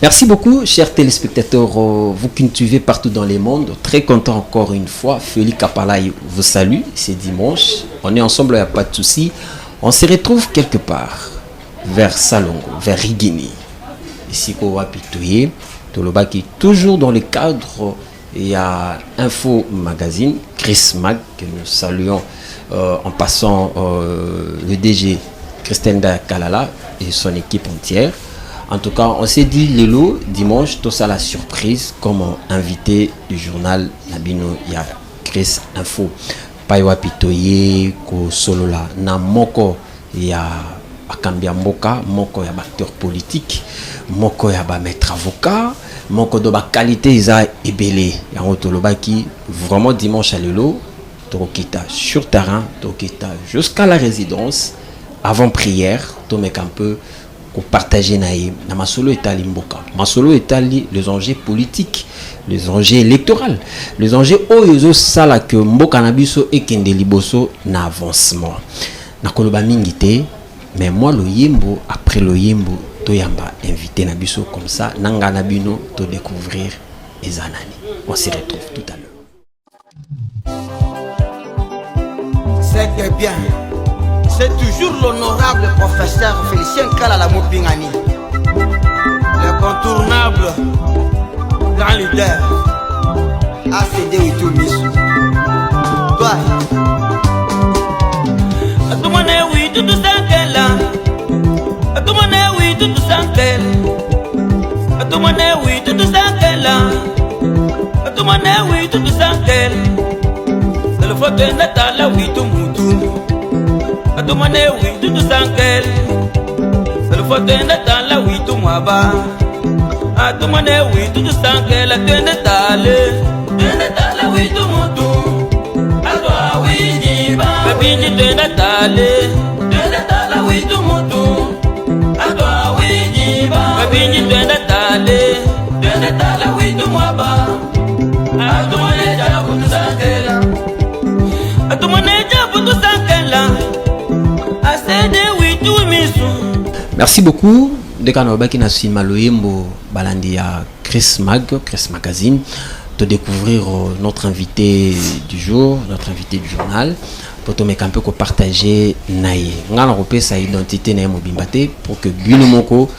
Merci beaucoup, chers téléspectateurs, vous qui nous suivez partout dans le monde. Très content encore une fois. Félix Kapalaï vous salue. C'est dimanche. On est ensemble, il n'y a pas de souci. On se retrouve quelque part vers Salongo, vers Rigini. Ici, Kowapitoye, Tolobaki, toujours dans le cadre, il y a Info Magazine, Chris Mag, que nous saluons en passant le DG Christenda Kalala et son équipe entière. En tout cas, on s'est dit, Lélo, dimanche, tout ça la surprise, comme invité du journal Nabino, il y a Chris Info. Paiwa Pitoye, Ko Solola, na Moko, il y a Akambia Mboka, Moko, il y a acteur politique, Moko, il y a maître avocat, Moko, de ba qualité, il y a Ebele. Il y a un qui, vraiment dimanche à Lélo, Torokita sur terrain, Torokita jusqu'à la résidence, avant prière, Tomek un peu. Pour partager na masolo etali mboka masolo etali les enjeux politiques, les enjeux électoraux, les enjeux oyo sala que mboka na biso ekende liboso na avancement na koloba mingi te, mais moi le yembo après le yembo to yamba invité na biso comme ça nanga na bino to découvrir ezanani. On se retrouve tout à l'heure. C'est bien. C'est toujours l'honorable professeur Félicien Kalala Mopingani, l'incontournable grand leader ACD Witumisu. Toi, Atumane Witu du Sankela, Atumane Witu du Sankela, Atumane Witu du Sankela, Atumane Witu du Sankela, c'est le faute Natala Witu Mutu. Atumane witu du sankel, c'est le faute dans la witu mwaba. Atumane witu du sankel, atende tale witu mutu. Atwa wijiba, babini tende tale witu mutu. Atwa wijiba, babini tende tale witu mwaba. Atumane jabu du sankel, atumane jabu du sankel. Merci beaucoup. De Kanobaki na Sima Loyembo Balandi à Chris Magazine, de découvrir notre invité du jour, notre invité du journal, pour te mettre un peu partager naïe. On a repéré sa identité naïe mobimbate pour que Binomoko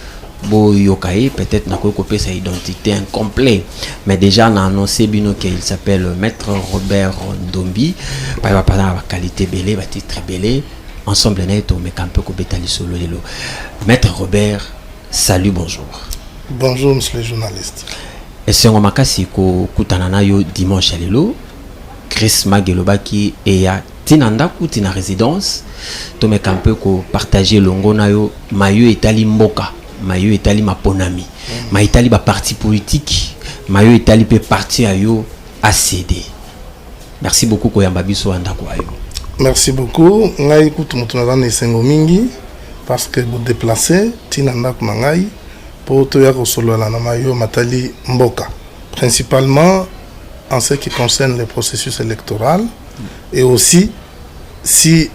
bo yokaye peut-être n'a coupé sa identité incomplet, mais déjà on a annoncé Bino qu'il s'appelle Maître Robert Ndombi, par la qualité belé, titre belé. Ensemble, mais un peu solo. Maître Robert, salut, bonjour. Bonjour, monsieur le journaliste. Et c'est un makasi ko kutanana yo dimanche à l'élo. Chris Magelobaki et ya tinanda kutina résidence. To me un peu ko partager longo na yo mayo etali mboka, mayo etali maponami, ma etali ba parti politique, mayo etali pe parti ayo ACD. Merci beaucoup ko yamba biso andako ayo. Merci beaucoup. Ngai kutu mutunazana isengo mingi parce que vous déplacez tinanda kunangai pour te yako solo la namayo matali mboka, principalement en ce qui concerne le processus électoral et aussi si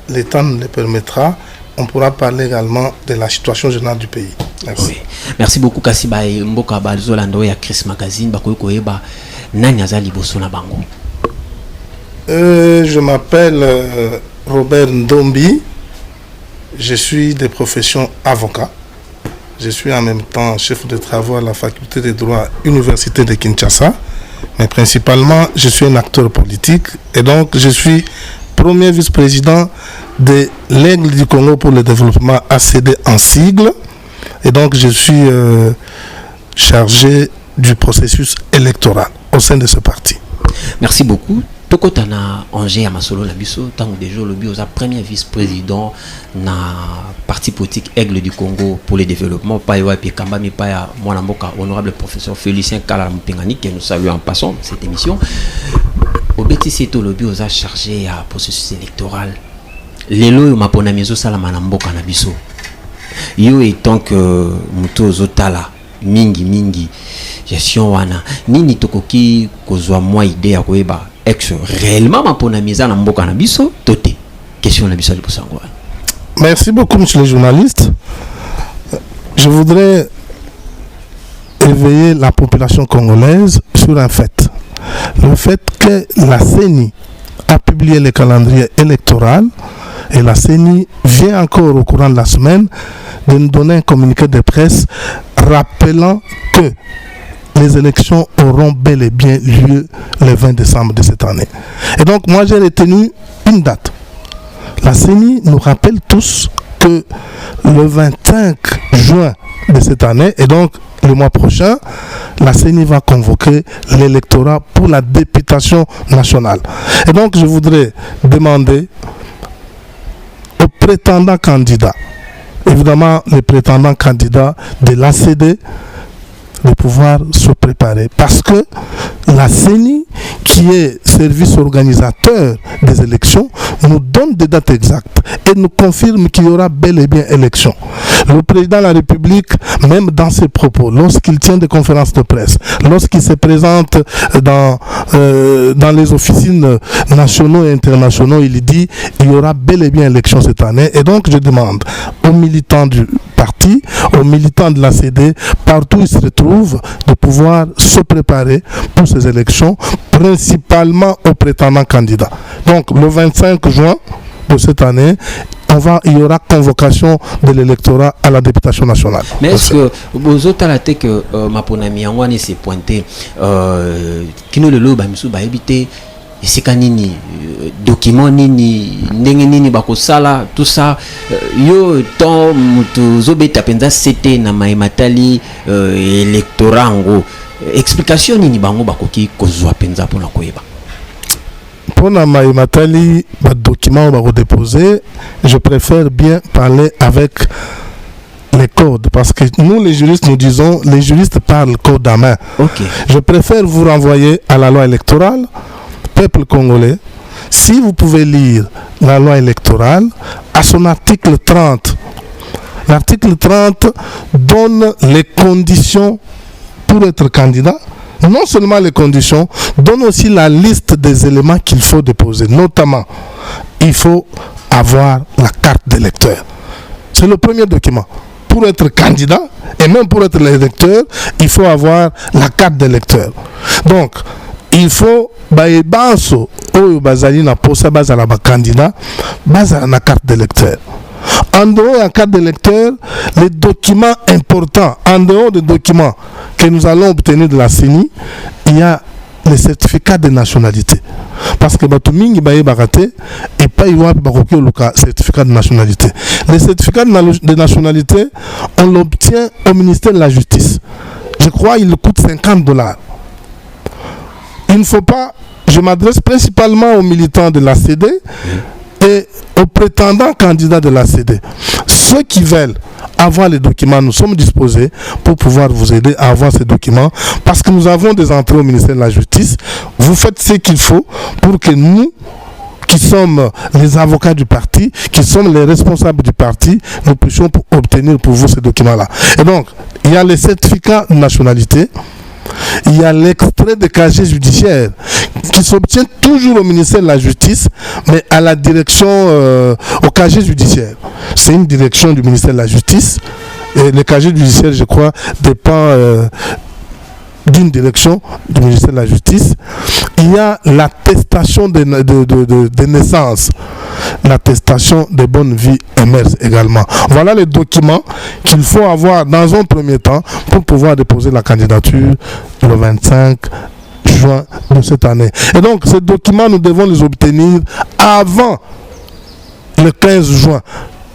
le temps le permettra, on pourra parler également de la situation générale du pays. Merci. Oui. Merci beaucoup Kasiba mboka balzolando ya Chris Magazine bakoyeko yeba nani azali boso na bango. Je m'appelle Robert Ndombi. Je suis de profession avocat. Je suis en même temps chef de travaux à la faculté de droit Université de Kinshasa. Mais principalement, je suis un acteur politique. Et donc, je suis premier vice-président de l'Aigle du Congo pour le développement ACD en sigle. Et donc, je suis chargé du processus électoral au sein de ce parti. Merci beaucoup. Tokotana Angers à Masolo Nabiso, tant que déjà le bio, premier vice-président na parti politique Aigle du Congo pour le développement, Paiwa et Kamba, mais pas Mwanamboka, honorable professeur Félicien Kalala Mopingani, qui nous salue en passant cette émission. Au Bétis, le bio a chargé à processus électoral. Lelo Maponamizo Salamanamboka Nabiso. Yo étant que Muto Zotala, mingi, gestion wana, nini tokoki kozwa moi idée ya koeba. Est-ce réellement ma ponamiza na mboka na biso toté question na biso liposangwa. Merci beaucoup monsieur le journaliste. Je voudrais éveiller la population congolaise sur un fait. Le fait que la CENI a publié le calendrier électoral et la CENI vient encore au courant de la semaine de nous donner un communiqué de presse rappelant que les élections auront bel et bien lieu le 20 décembre de cette année. Et donc moi j'ai retenu une date. La CENI nous rappelle tous que le 25 juin de cette année, et donc le mois prochain, la CENI va convoquer l'électorat pour la députation nationale. Et donc je voudrais demander aux prétendants candidats, évidemment les prétendants candidats de l'ACD, de pouvoir se préparer, parce que la CENI, qui est service organisateur des élections, nous donne des dates exactes et nous confirme qu'il y aura bel et bien élection. Le président de la République, même dans ses propos, lorsqu'il tient des conférences de presse, lorsqu'il se présente dans les officines nationaux et internationaux, il dit qu'il y aura bel et bien élection cette année. Et donc je demande aux militants du parti, aux militants de la CD, partout où ils se retrouvent, de pouvoir se préparer pour ces élections, principalement aux prétendants candidats. Donc le 25 juin de cette année, il y aura convocation de l'électorat à la députation nationale. Mais est-ce que vous autres la tête que Maponami Angwane s'est pointé qui nous le lobe à Missou éviter esika nini document nini ndenge nini bakosala tout ça yo tant mutu zobeta penza c'était na maimatali électorat ngo explication nini bango bakoki kozwa penza pona koyeba pona maimatali ba document ba redéposer. Je préfère bien parler avec les codes, parce que nous les juristes nous disons, les juristes parlent code à main. Okay. Je préfère vous renvoyer à la loi électorale. Peuple congolais, si vous pouvez lire la loi électorale, à son article 30, l'article 30 donne les conditions pour être candidat. Non seulement les conditions, donne aussi la liste des éléments qu'il faut déposer. Notamment, il faut avoir la carte d'électeur. C'est le premier document. Pour être candidat, et même pour être l'électeur, il faut avoir la carte d'électeur. Donc, il faut baebanso oyo bazali na posa bazala ba candidat bazala na carte d'électeur. En dehors de la carte d'électeur, les documents importants, en dehors des documents que nous allons obtenir de la CENI, il y a les certificats de nationalité. Parce que Batumingi Baye Barate et pas y avoir le certificat de nationalité. Les certificats de nationalité, on l'obtient au ministère de la Justice. Je crois qu'il coûte $50. Il ne faut pas, je m'adresse principalement aux militants de la CD et aux prétendants candidats de la CD. Ceux qui veulent avoir les documents, nous sommes disposés pour pouvoir vous aider à avoir ces documents, parce que nous avons des entrées au ministère de la Justice. Vous faites ce qu'il faut pour que nous, qui sommes les avocats du parti, qui sommes les responsables du parti, nous puissions obtenir pour vous ces documents-là. Et donc, il y a les certificats de nationalité. Il y a l'extrait de casier judiciaire qui s'obtient toujours au ministère de la Justice, mais à la direction, au casier judiciaire. C'est une direction du ministère de la Justice. Et le casier judiciaire, je crois, dépend d'une direction du ministère de la Justice. Il y a l'attestation de naissance, l'attestation de bonne vie et mères également. Voilà les documents qu'il faut avoir dans un premier temps pour pouvoir déposer la candidature le 25 juin de cette année. Et donc ces documents, nous devons les obtenir avant le 15 juin.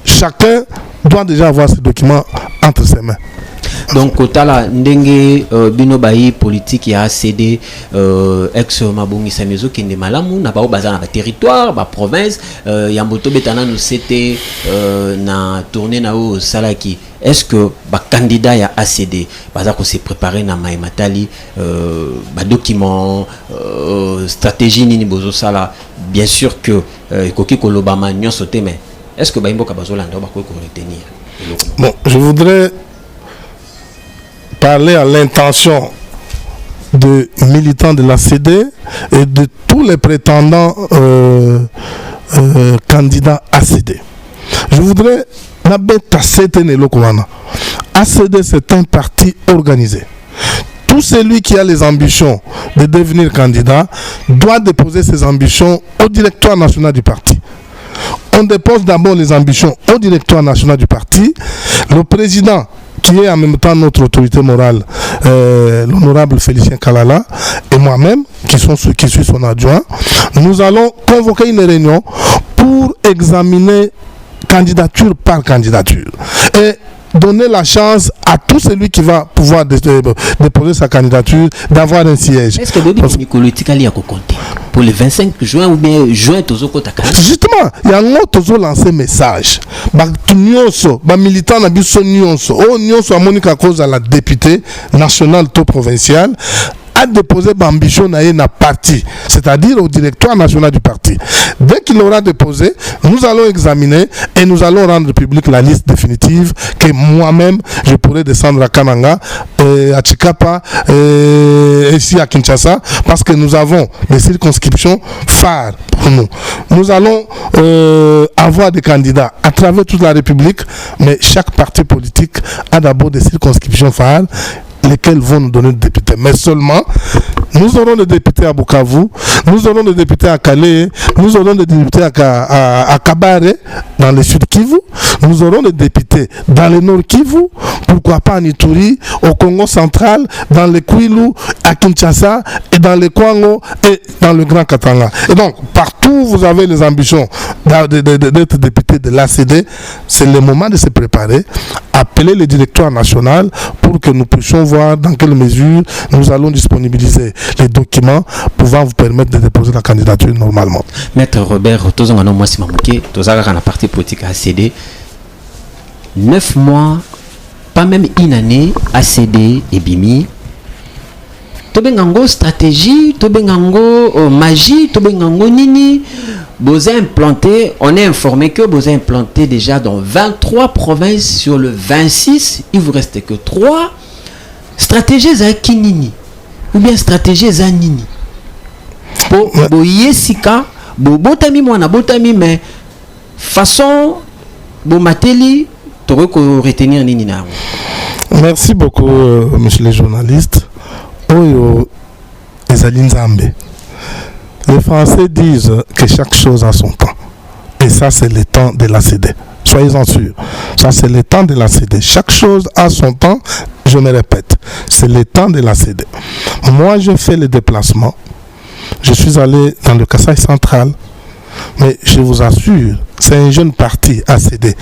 Chacun doit déjà avoir ces documents entre ses mains. Donc kotala ndenge bino bayi politique ya ACD ex mabongi samezo kende malamu na bao bazana ba territoire ba province ya mboto betana nous c'était na tourner na o salaki. Est-ce que ba candidat ya ACD baza ko se préparer na maimatali ba document stratégie nini bozo sala, bien sûr que koki kolobama nyonso te, mais est-ce que ba imboka bazolanda ba ko retenir? Bon, je voudrais parler à l'intention de militants de la CD et de tous les prétendants candidats ACD. Je voudrais ACD, c'est un parti organisé. Tout celui qui a les ambitions de devenir candidat doit déposer ses ambitions au directoire national du parti. On dépose d'abord les ambitions au directoire national du parti. Le président, qui est en même temps notre autorité morale, l'honorable Félicien Kalala, et moi-même, qui suis son adjoint, nous allons convoquer une réunion pour examiner candidature par candidature. Et donner la chance à tout celui qui va pouvoir déposer sa candidature d'avoir un siège. Est-ce que pour le 25 juin ou bien juin, justement, il y a un autre lancé message. Militant na biso nyonso, nyonso amoni ka cause à la députée nationale to provinciale a déposé l'ambition na parti, c'est-à-dire au directoire national du parti. Dès qu'il aura déposé, nous allons examiner et nous allons rendre public la liste définitive que moi-même, je pourrai descendre à Kananga, à Chikapa, ici à Kinshasa, parce que nous avons des circonscriptions phares pour nous. Nous allons avoir des candidats à travers toute la République, mais chaque parti politique a d'abord des circonscriptions phares lesquels vont nous donner des députés. Mais seulement, nous aurons des députés à Bukavu, nous aurons des députés à Calais, nous aurons des députés à Kabare, dans le sud Kivu, nous aurons des députés dans le nord Kivu, pourquoi pas en Ituri, au Congo central, dans le Kwilu, à Kinshasa, et dans le Kwango, et dans le Grand Katanga. Et donc, partout où vous avez les ambitions d'être député de l'ACD, c'est le moment de se préparer, appeler le directoire national pour que nous puissions voir dans quelle mesure nous allons disponibiliser les documents pouvant vous permettre de déposer la candidature normalement. Maître Robert, tous en moi si mamouké, tous en la partie politique ACD, 9 mois, pas même une année, ACD et Bimi. Tobengango stratégie, Tobengango magie, Tobengango nini. Vous implanté, on est informé que vous implanté déjà dans 23 provinces sur le 26. Il vous reste que 3. Stratégies à Kinini ou bien stratégies à Nini. Pour Yesika, Botami Mwana, Botami, mais façon, Bomateli, tu veux retenir Nini. Merci beaucoup, monsieur les journalistes. Oyo Ezali Nzambe. Les Français disent que chaque chose a son temps. Et ça, c'est le temps de l'ACD. Soyez-en sûrs. Ça, c'est le temps de l'ACD. Chaque chose a son temps. Je me répète. C'est le temps de l'ACD. Moi, je fais le déplacement. Je suis allé dans le Kasaï central. Mais je vous assure, c'est un jeune parti ACD.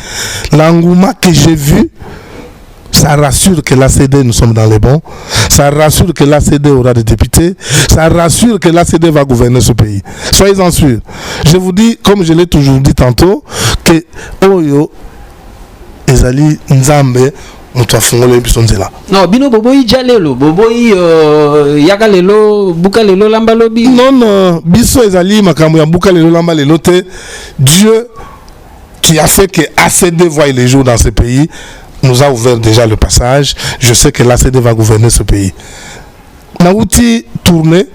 L'engouement que j'ai vu, ça rassure que l'ACD, nous sommes dans les bons. Ça rassure que l'ACD aura des députés. Ça rassure que l'ACD va gouverner ce pays. Soyez-en sûrs. Je vous dis, comme je l'ai toujours dit tantôt, que Oyo, Ezali Nzambe, on t'a fondé là. Non, Bino Boboyi Jalelo, Boboyi Yagalelo, Bukalelo Lambalobi. Non, Biso Ezali Makamouya Bukalelo Lambalelo te. Dieu qui a fait que ACD voie les jours dans ce pays nous a ouvert déjà le passage. Je sais que l'ACD va gouverner ce pays. Naouti tourner,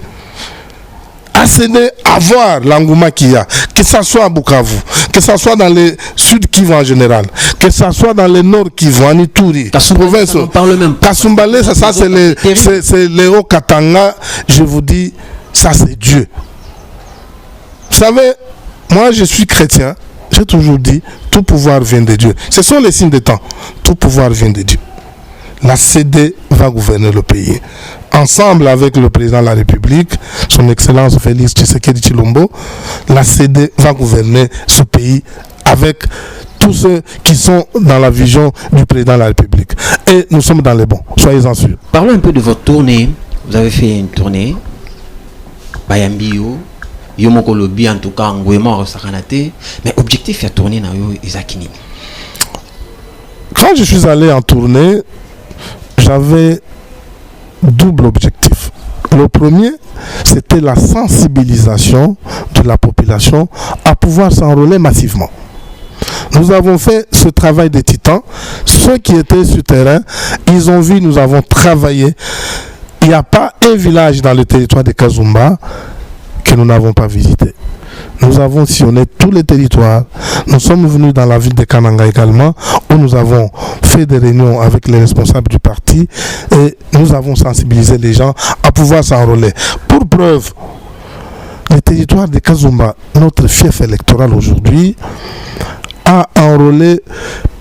ACD avoir l'engouement qu'il y a, que ce soit à Bukavu, que ce soit dans le sud Kivu en général, que ce soit dans le nord Kivu, en Ituri, province, Kasumbalé, ça c'est le Haut Katanga. Je vous dis, ça c'est Dieu. Vous savez, moi je suis chrétien. J'ai toujours dit, tout pouvoir vient de Dieu. Ce sont les signes des temps. Tout pouvoir vient de Dieu. La CD va gouverner le pays. Ensemble avec le président de la République, son Excellence Félix Tshisekedi Tshilombo, la CD va gouverner ce pays avec tous ceux qui sont dans la vision du président de la République. Et nous sommes dans les bons. Soyez-en sûrs. Parlons un peu de votre tournée. Vous avez fait une tournée. Bayambio. Yomokolobi en tout cas Ngouema Sakanate, mais objectif à tourner dans yo Isakini. Quand je suis allé en tournée, j'avais double objectif. Le premier, c'était la sensibilisation de la population à pouvoir s'enrôler massivement. Nous avons fait ce travail de titans. Ceux qui étaient sur terrain, ils ont vu, nous avons travaillé. Il n'y a pas un village dans le territoire de Kazumba que nous n'avons pas visité. nous avons sillonné tous les territoires. Nous sommes venus dans la ville de Kananga également, où nous avons fait des réunions avec les responsables du parti et nous avons sensibilisé les gens à pouvoir s'enrôler. Pour preuve, le territoire de Kazumba, notre fief électoral aujourd'hui, a enrôlé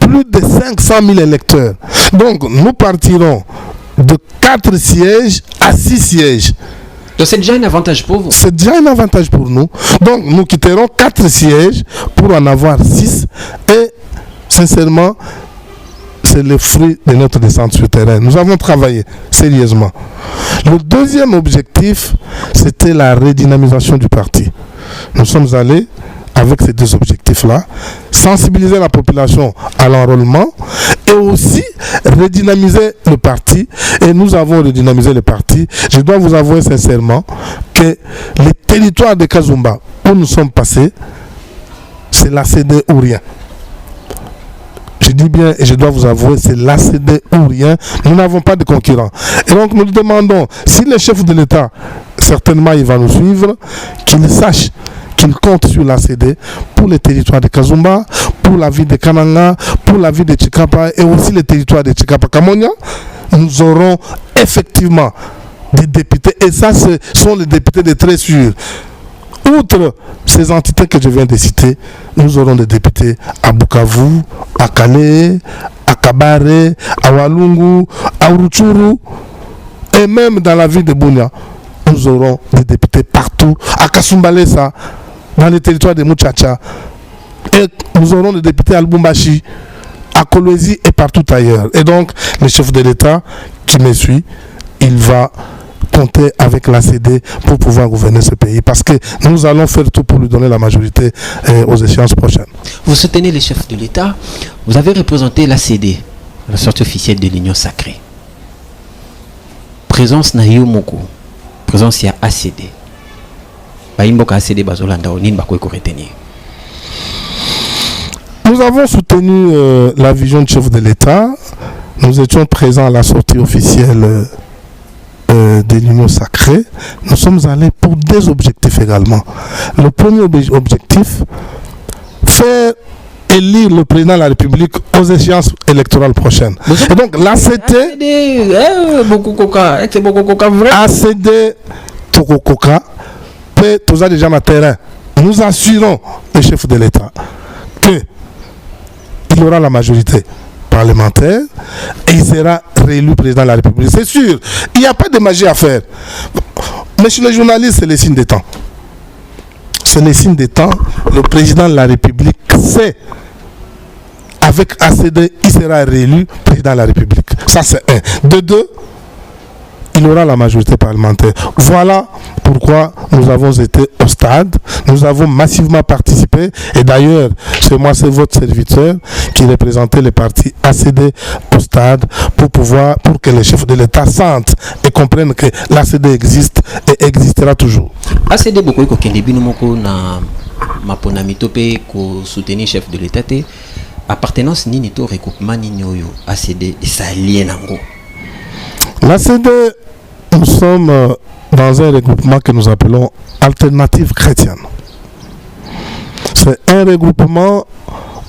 plus de 500 000 électeurs. Donc nous partirons de 4 sièges à 6 sièges. Donc c'est déjà un avantage pour vous. C'est déjà un avantage pour nous. Donc nous quitterons 4 sièges pour en avoir 6. Et sincèrement, c'est le fruit de notre descente sur le terrain. Nous avons travaillé sérieusement. Le deuxième objectif, c'était la redynamisation du parti. Nous sommes allés avec ces deux objectifs-là, sensibiliser la population à l'enrôlement et aussi redynamiser le parti. Et nous avons redynamisé le parti. Je dois vous avouer sincèrement que les territoires de Kazumba où nous sommes passés, c'est l'ACD ou rien. Je dis bien et je dois vous avouer, c'est l'ACD ou rien. Nous n'avons pas de concurrents. Et donc nous demandons, si le chef de l'État, certainement il va nous suivre, qu'il sache qu'il compte sur l'ACD pour les territoires de Kazumba, pour la ville de Kananga, pour la ville de Chikapa et aussi les territoires de Chikapa-Kamonia. Nous aurons effectivement des députés et ça ce sont les députés de très sûrs. Outre ces entités que je viens de citer, nous aurons des députés à Bukavu, à Calais, à Kabare, à Walungu, à Rutshuru et même dans la ville de Bunia. Nous aurons des députés partout, à Kasumbalesa, dans les territoires de Muchacha. Et nous aurons des députés à Lubumbashi, à Kolwezi et partout ailleurs. Et donc, le chef de l'État qui me suit, il va compter avec l'ACD pour pouvoir gouverner ce pays. Parce que nous allons faire tout pour lui donner la majorité aux échéances prochaines. Vous soutenez les chefs de l'État. Vous avez représenté l'ACD, la sortie officielle de l'Union sacrée. Présence Nayo Moko. Présence ya ACD. Nous avons soutenu la vision du chef de l'État. Nous étions présents à la sortie officielle de l'Union sacrée. Nous sommes allés pour des objectifs également. Le premier objectif, faire élire le président de la République aux échéances électorales prochaines. Et donc l'ACD Tokokoka peut tous déjà dans terrain. Nous assurons le chef de l'État qu'il aura la majorité parlementaire et il sera réélu président de la République. C'est sûr, il n'y a pas de magie à faire. Mais chez les journalistes, c'est les signes des temps. C'est les signes des temps. Le président de la République sait, avec ACD, il sera réélu président de la République. Ça, c'est un. De deux, il aura la majorité parlementaire. Voilà pourquoi nous avons été au stade, nous avons massivement participé et d'ailleurs c'est votre serviteur qui représentait les partis ACD au stade pour que les chefs de l'État sentent et comprennent que l'ACD existe et existera toujours. ACD beaucoup kokende bino moko na maponami topé ko soutenir chef de l'État te appartenance nini to regroupement nini oyo ACD salien nango. L'ACD, nous sommes dans un regroupement que nous appelons Alternative Chrétienne. C'est un regroupement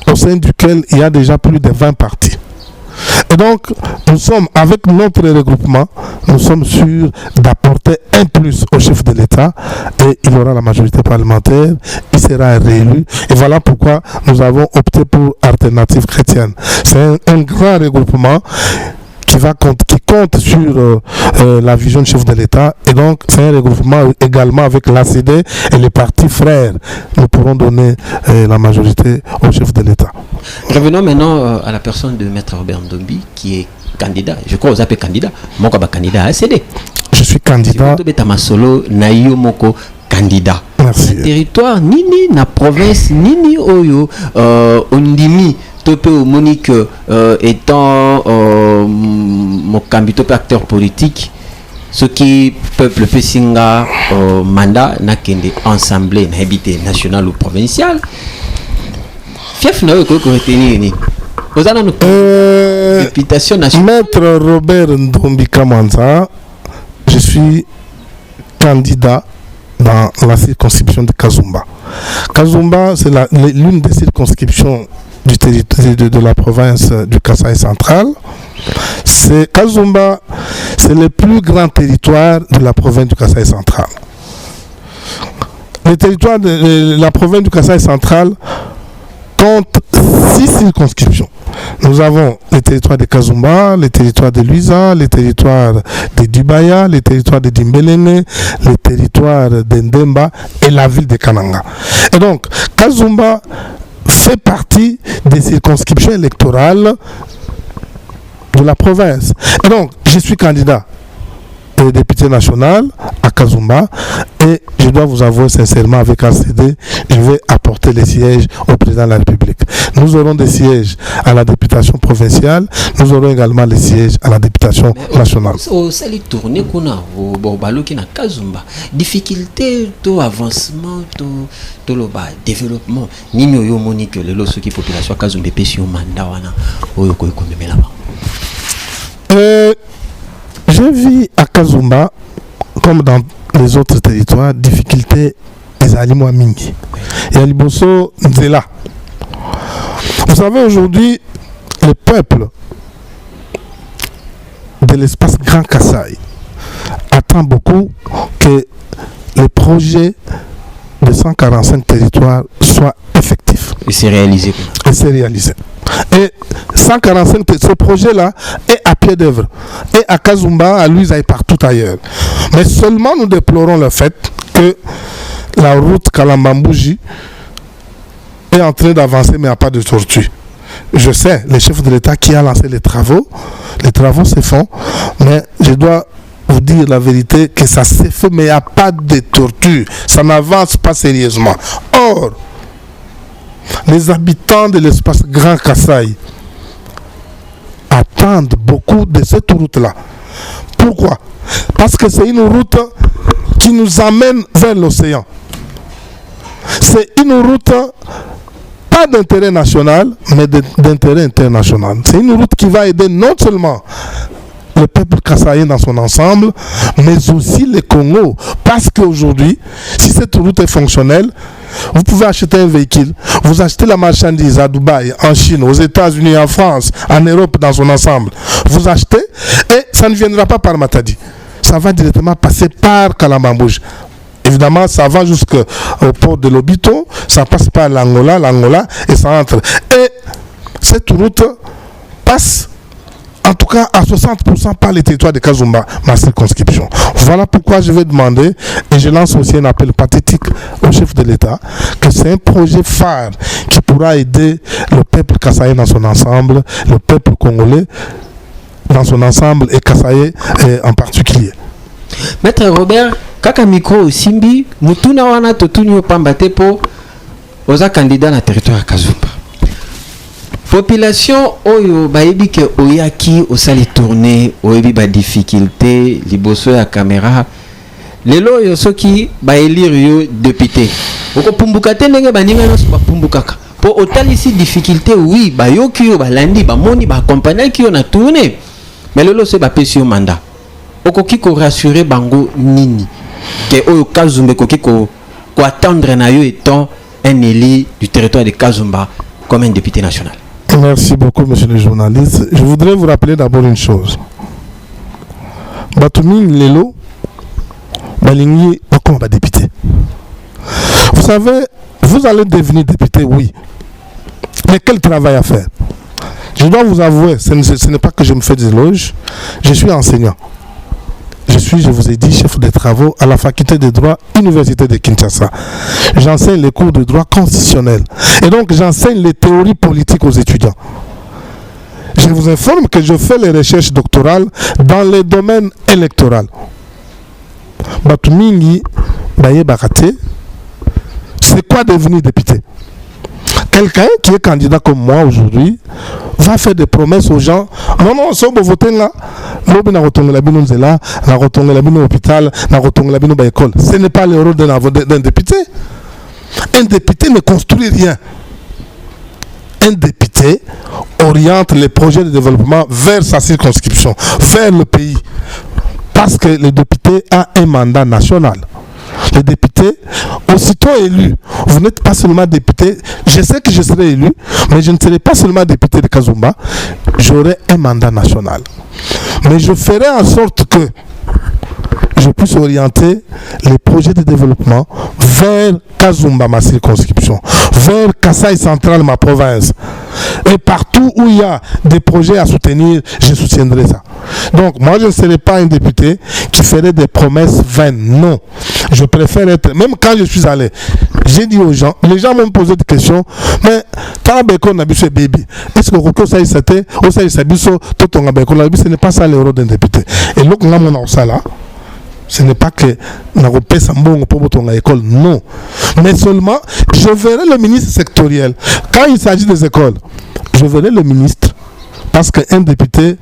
au sein duquel il y a déjà plus de 20 partis. Et donc, nous sommes, avec notre regroupement, nous sommes sûrs d'apporter un plus au chef de l'État et il aura la majorité parlementaire, il sera réélu. Et voilà pourquoi nous avons opté pour Alternative Chrétienne. C'est un grand regroupement qui compte sur la vision du chef de l'État et donc c'est un regroupement également avec l'ACD et les partis frères. Nous pourrons donner la majorité au chef de l'État. Revenons maintenant à la personne de Maître Robert Ndombi qui est candidat. Je crois que vous appelez candidat. Moi, je suis candidat à ACD. Je suis candidat. Candidat. Merci. Na territoire nini na province nini oyo ondimi topé au Monique étant mon candidat acteur politique ce qui peuple pesinga mandat na kende assemblée na habité nationale ou provinciale fief na ko retenir ni ozana no députation nationale. Maître Robert Ndombi Kamanza, je suis candidat dans la circonscription de Kazumba. Kazumba, c'est l'une des circonscriptions du territoire de la province du Kasaï central. Kazumba, c'est le plus grand territoire de la province du Kasaï central. Le territoire de la province du Kasaï central compte 6 circonscriptions. Nous avons les territoires de Kazumba, les territoires de Luisa, les territoires de Dubaya, les territoires de Dimbelene, les territoires d'Endemba et la ville de Kananga. Et donc, Kazumba fait partie des circonscriptions électorales de la province. Et donc, je suis candidat député national à Kazumba et je dois vous avouer sincèrement avec ACD, je vais apporter les sièges au président de la République. Nous aurons des sièges à la députation provinciale, nous aurons également les sièges à la députation nationale. Au sali tourner kuna au baloki na Kazumba, difficulté to avancement to le développement nini yo monique le loso qui population Kazumba pesi mandat wana oyo ko komemela ba. Je vis à Kazumba, comme dans les autres territoires, difficulté des aliments mingi. Et à Liboso, Nzela. Vous savez, aujourd'hui, le peuple de l'espace Grand Kasaï attend beaucoup que le projet de 145 territoires soit effectif. Et c'est réalisé. Et c'est réalisé. Et 145, ce projet-là est à pied d'œuvre. Et à Kazumba, à Luisa et partout ailleurs. Mais seulement nous déplorons le fait que la route Kalambambouji est en train d'avancer, mais il n'y a pas de tortue. Je sais, le chef de l'État qui a lancé les travaux se font, mais je dois vous dire la vérité que ça s'est fait, mais il n'y a pas de tortue. Ça n'avance pas sérieusement. Or, les habitants de l'espace Grand Kasaï attendent beaucoup de cette route-là. Pourquoi? Parce que c'est une route qui nous amène vers l'océan. C'est une route pas d'intérêt national, mais d'intérêt international. C'est une route qui va aider non seulement le peuple kassaïen dans son ensemble, mais aussi le Congo. Parce qu'aujourd'hui, si cette route est fonctionnelle, vous pouvez acheter un véhicule, vous achetez la marchandise à Dubaï, en Chine, aux États-Unis, en France, en Europe dans son ensemble. Vous achetez et ça ne viendra pas par Matadi. Ça va directement passer par Kalambambouji. Évidemment, ça va jusqu'au port de Lobito, ça passe par l'Angola et ça entre. Et cette route passe en tout cas à 60% par les territoires de Kazumba, ma circonscription. Voilà pourquoi je vais demander, et je lance aussi un appel pathétique au chef de l'État, que c'est un projet phare qui pourra aider le peuple kassaïen dans son ensemble, le peuple congolais dans son ensemble et kassaïen en particulier. Maître Robert, kaka micro Simbi, mutuna wana totuni pambate po oza candidat na territoire Kazumba. Population oyo bayebi ke oyaki osali tourner oyebi ba difficulté liboso ya caméra lelo yo soki ba élire yo député oko pumbuka te ndenge baninga no ba pumbukaka po otalisi difficulté oui ba yoki yo balandi ba moni ba accompagner ki yo na tourner mais lelo se ba pesi yo mandat oko ki ko rassurer bango nini ke oyo Kazumba ko ki ko attendre na yo étant un élu du territoire de Kazumba comme un député national. Merci beaucoup, monsieur le journaliste. Je voudrais vous rappeler d'abord une chose. Batoumi Lelo, Balingi, comme député. Vous savez, vous allez devenir député, oui. Mais quel travail à faire? Je dois vous avouer, ce n'est pas que je me fais des éloges. Je suis enseignant. Je vous ai dit, chef de travaux à la faculté de droit, Université de Kinshasa. J'enseigne les cours de droit constitutionnel. Et donc, j'enseigne les théories politiques aux étudiants. Je vous informe que je fais les recherches doctorales dans les domaines électoraux. Batumingi, Baye Bakate, c'est quoi devenir député? Quelqu'un qui est candidat comme moi aujourd'hui va faire des promesses aux gens. Non, si vous votez là, hôpital, ce n'est pas le rôle d'un député. Un député ne construit rien. Un député oriente les projets de développement vers sa circonscription, vers le pays. Parce que le député a un mandat national. Les députés, aussitôt élus, vous n'êtes pas seulement député, je sais que je serai élu, mais je ne serai pas seulement député de Kazumba, j'aurai un mandat national. Mais je ferai en sorte que je puisse orienter les projets de développement vers Kazumba, ma circonscription, vers Kasaï Central, ma province. Et partout où il y a des projets à soutenir, je soutiendrai ça. Donc, moi, je ne serai pas un député qui ferait des promesses vaines. Non. Je préfère être, même quand je suis allé, j'ai dit aux gens, les gens m'ont posé des questions, mais est-ce que ça ce n'est pas ça le rôle d'un député. Et donc, là, mon ça là, ce n'est pas que école, non. Mais seulement, je verrai le ministre sectoriel. Quand il s'agit des écoles, je verrai le ministre. Parce qu'un député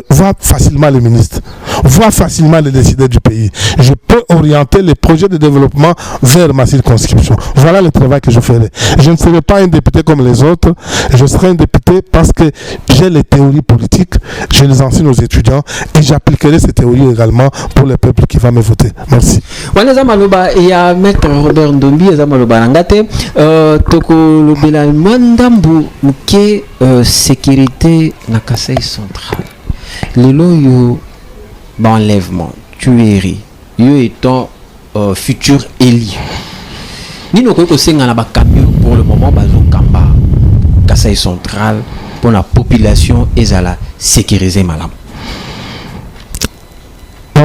voit facilement le ministre, voit facilement les décideurs du pays. Je peux orienter les projets de développement vers ma circonscription. Voilà le travail que je ferai. Je ne serai pas un député comme les autres. Je serai un député parce que j'ai les théories politiques, je les enseigne aux étudiants et j'appliquerai ces théories également pour le peuple qui va me voter. Merci. Il y a Maître Robert Ndombi, sécurité na Kasaï central. Lelo yo enlèvement, tuerie, yo étant futur élu. Ni no ko senga na ba camion pour le moment bazo kamba Kasaï central pour la population ezala sécuriser malam. Je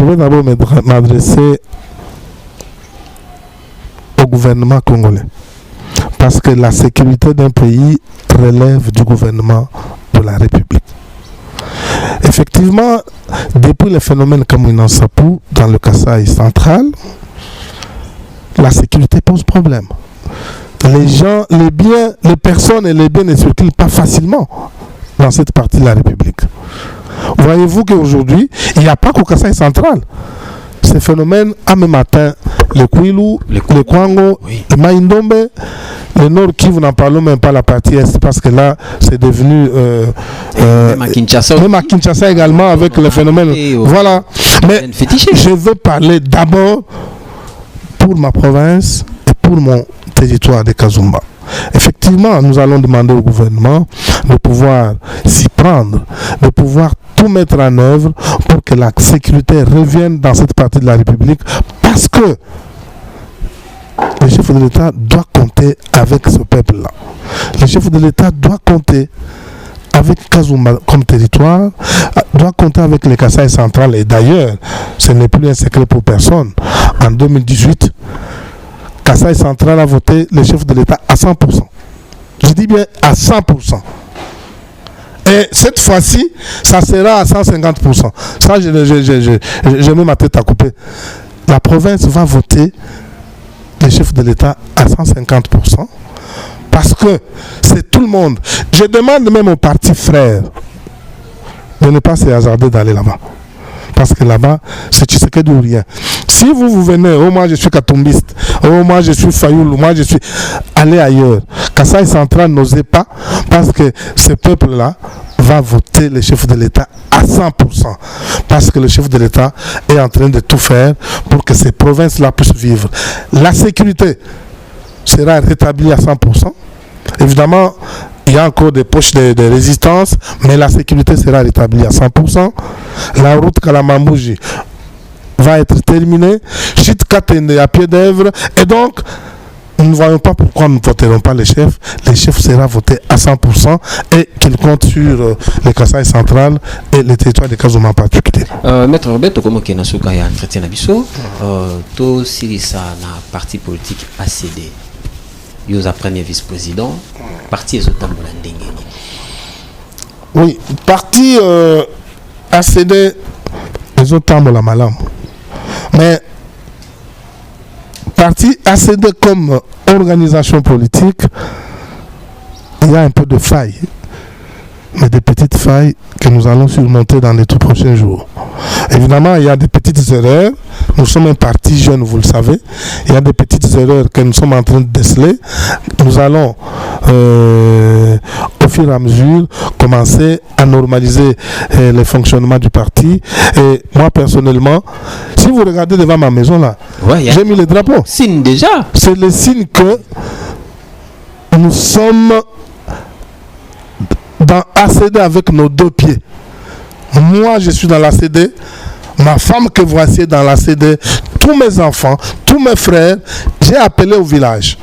vais d'abord m'adresser au gouvernement congolais. Parce que la sécurité d'un pays relève du gouvernement de la République. Effectivement, depuis le phénomène Kamouinan Sapou, dans le Kasaï central, la sécurité pose problème. Les gens, les biens, les personnes et les biens ne circulent pas facilement dans cette partie de la République. Voyez-vous qu'aujourd'hui, il n'y a pas qu'au Kasaï central. Ce phénomène a même atteint le Kwilu, le Kwango, oui, le Maïndombe, le Nord Kivu, n'en parlons même pas la partie Est, parce que là, c'est devenu... même à Kinshasa également, avec le phénomène... Voilà. Mais je veux parler d'abord pour ma province et pour mon territoire de Kazumba. Effectivement, nous allons demander au gouvernement de pouvoir s'y prendre, de pouvoir tout mettre en œuvre pour que la sécurité revienne dans cette partie de la République, parce que le chef de l'État doit compter avec ce peuple-là. Le chef de l'État doit compter avec Kazumba comme territoire, doit compter avec les Kasaï central. Et d'ailleurs, ce n'est plus un secret pour personne. En 2018, Kasaï central a voté le chef de l'État à 100%. Je dis bien à 100%. Et cette fois-ci, ça sera à 150%. Ça, je mets ma tête à couper. La province va voter le chef de l'État à 150%. Parce que c'est tout le monde. Je demande même aux partis frères de ne pas se hasarder d'aller là-bas. Parce que là-bas, c'est Tshisekedi ou rien. Si vous venez, oh moi je suis katumbiste, oh moi je suis Fayoulou, moi je suis... Allez ailleurs. Kasaï central n'osait pas, parce que ce peuple-là va voter le chef de l'État à 100%. Parce que le chef de l'État est en train de tout faire pour que ces provinces-là puissent vivre. La sécurité sera rétablie à 100%. Évidemment, il y a encore des poches de résistance, mais la sécurité sera rétablie à 100%. La route Kalamambouji va être terminée. Chit Katende à pied d'œuvre. Et donc, nous ne voyons pas pourquoi nous ne voterons pas les chefs. Les chefs seront votés à 100% et qu'ils comptent sur les Kasaï central et les territoires de Kazuma en particulier. Maître Roberto, comment est-ce que vous avez entretien Nabiso? Tout si ça na parti politique ACD. Vous êtes premier vice-président. Parti est oui, parti ACD les autres la malam. Mais parti ACD comme organisation politique, il y a un peu de failles. Mais des petites failles que nous allons surmonter dans les tout prochains jours. Évidemment, il y a des petites erreurs. Nous sommes un parti jeune, vous le savez. Il y a des petites erreurs que nous sommes en train de déceler. Nous allons, au fil fur et à mesure, commencer à normaliser le fonctionnement du parti. Et moi, personnellement, si vous regardez devant ma maison, là, j'ai mis le drapeau. Signe déjà. C'est le signe que nous sommes dans ACD avec nos deux pieds. Moi, je suis dans l'ACD. Ma femme que voici dans l'ACD. Tous mes enfants, tous mes frères, j'ai appelé au village.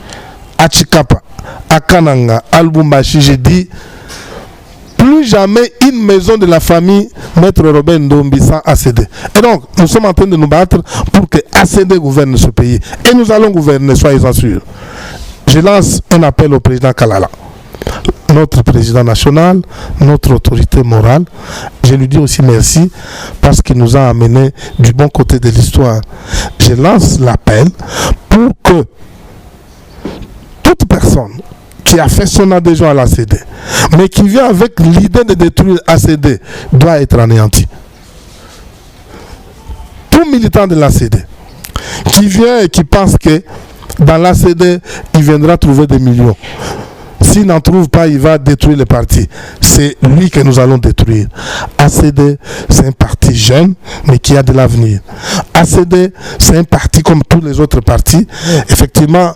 À Chikapa, à Kananga, à Lubumbashi, j'ai dit plus jamais une maison de la famille Maître Robert Ndombi sans ACD. Et donc, nous sommes en train de nous battre pour que ACD gouverne ce pays. Et nous allons gouverner, soyez-en sûrs. Je lance un appel au président Kalala, notre président national, notre autorité morale. Je lui dis aussi merci parce qu'il nous a amené du bon côté de l'histoire. Je lance l'appel pour que toute personne qui a fait son adhésion à l'ACD, mais qui vient avec l'idée de détruire l'ACD, doit être anéanti. Tout militant de l'ACD qui vient et qui pense que dans l'ACD, il viendra trouver des millions. S'il n'en trouve pas, il va détruire le parti. C'est lui que nous allons détruire. ACD, c'est un parti jeune, mais qui a de l'avenir. ACD, c'est un parti comme tous les autres partis. Effectivement,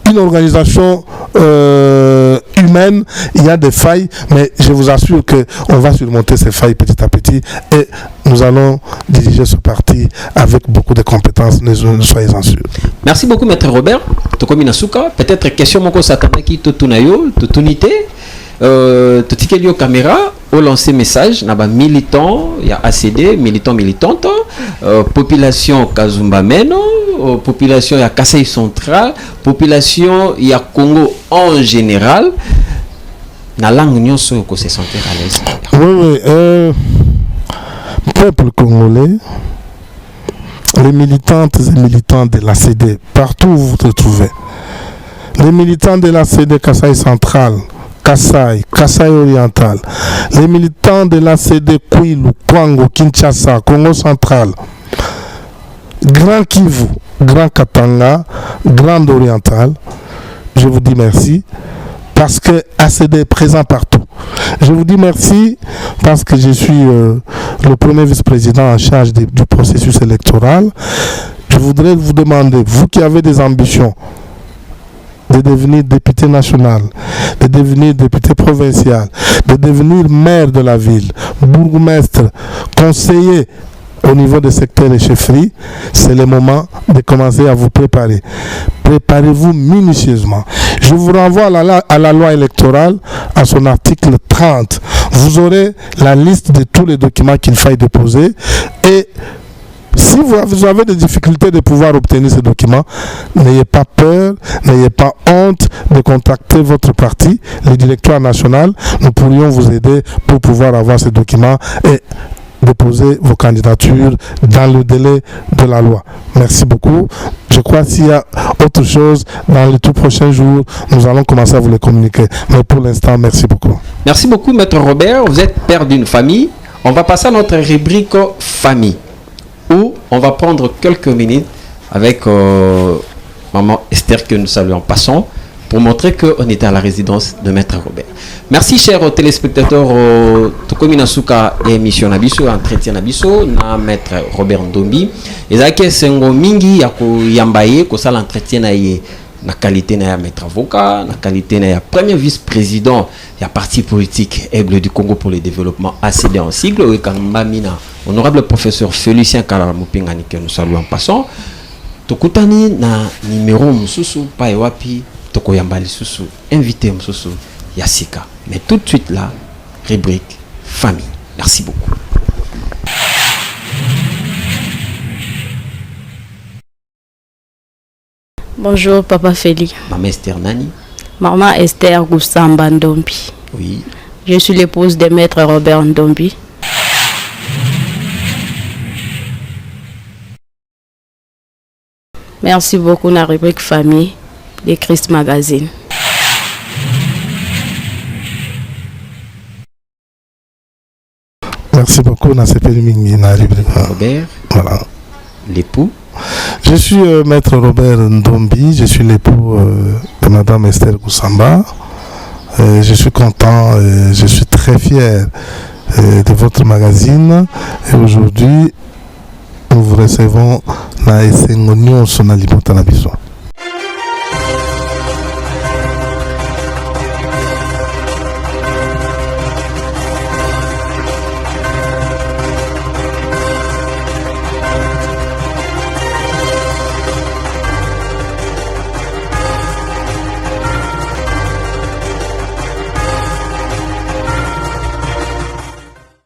une organisation humaine, il y a des failles, mais je vous assure qu'on va surmonter ces failles petit à petit et nous allons diriger ce parti avec beaucoup de compétences, ne soyez-en sûrs. Merci beaucoup, Maître Robert. Tokomi Nasuka, peut-être question moko satanaki totunayo, totunité, totikelio caméra, au lancer message, naba militant, il y a ACD, militante, population Kazumba Meno, population il y a Kasai Central, population il y a Congo en général. Na langue nyonso ko se sentir à l'aise. Oui, peuple congolais, les militantes et militants de l'ACD, partout où vous vous trouvez, les militants de l'ACD Kasai Central, Kasai Oriental, les militants de l'ACD Kwilu, Kwango, Kinshasa, Congo Central, Grand Kivu, Grand Katanga, Grand Oriental, je vous dis merci parce que ACD est présent partout. Je vous dis merci parce que je suis le premier vice-président en charge du processus électoral. Je voudrais vous demander, vous qui avez des ambitions de devenir député national, de devenir député provincial, de devenir maire de la ville, bourgmestre, conseiller au niveau des secteurs et chefferies, c'est le moment de commencer à vous préparer. Préparez-vous minutieusement. Je vous renvoie à la loi électorale, à son article 30. Vous aurez la liste de tous les documents qu'il faille déposer et si vous avez des difficultés de pouvoir obtenir ces documents, n'ayez pas peur, n'ayez pas honte de contacter votre parti, le directoire national. Nous pourrions vous aider pour pouvoir avoir ces documents et déposer vos candidatures dans le délai de la loi. Merci beaucoup. Je crois que s'il y a autre chose dans les tout prochains jours, nous allons commencer à vous les communiquer. Mais pour l'instant, merci beaucoup. Merci beaucoup, Maître Robert. Vous êtes père d'une famille. On va passer à notre rubrique famille, où on va prendre quelques minutes avec maman Esther que nous saluons en passant pour montrer qu'on était à la résidence de Maître Robert. Merci chers téléspectateurs Tokomi Nasuka émission Nabiso, entretien Nabiso na Maître Robert Ndombi. Ezake sengo mingi ya yambaye ko sala entretien na ye na qualité na Maître avocat, na qualité na premier vice-président ya parti politique Aigle du Congo pour le développement ACD en sigle ou Kambamina. Honorable professeur Félicien Kalala Mupingani que nous saluons en passant. Tokutani na numéro mususu pa ewapi tokoyambali susu invité mususu Yassika. Mais tout de suite là, rubrique famille. Merci beaucoup. Bonjour Papa Félix. Maman Esther Nani. Maman Esther Goussamba Ndombi. Oui. Je suis l'épouse de Maître Robert Ndombi. Merci beaucoup la rubrique famille de Christ Magazine. Merci beaucoup, Robert. Voilà. L'époux. Je suis Maître Robert Ndombi, je suis l'époux de Madame Esther Goussamba. Je suis content, je suis très fier de votre magazine. Et aujourd'hui, nous vous recevons na Esengonion Sonalibota Nabiso.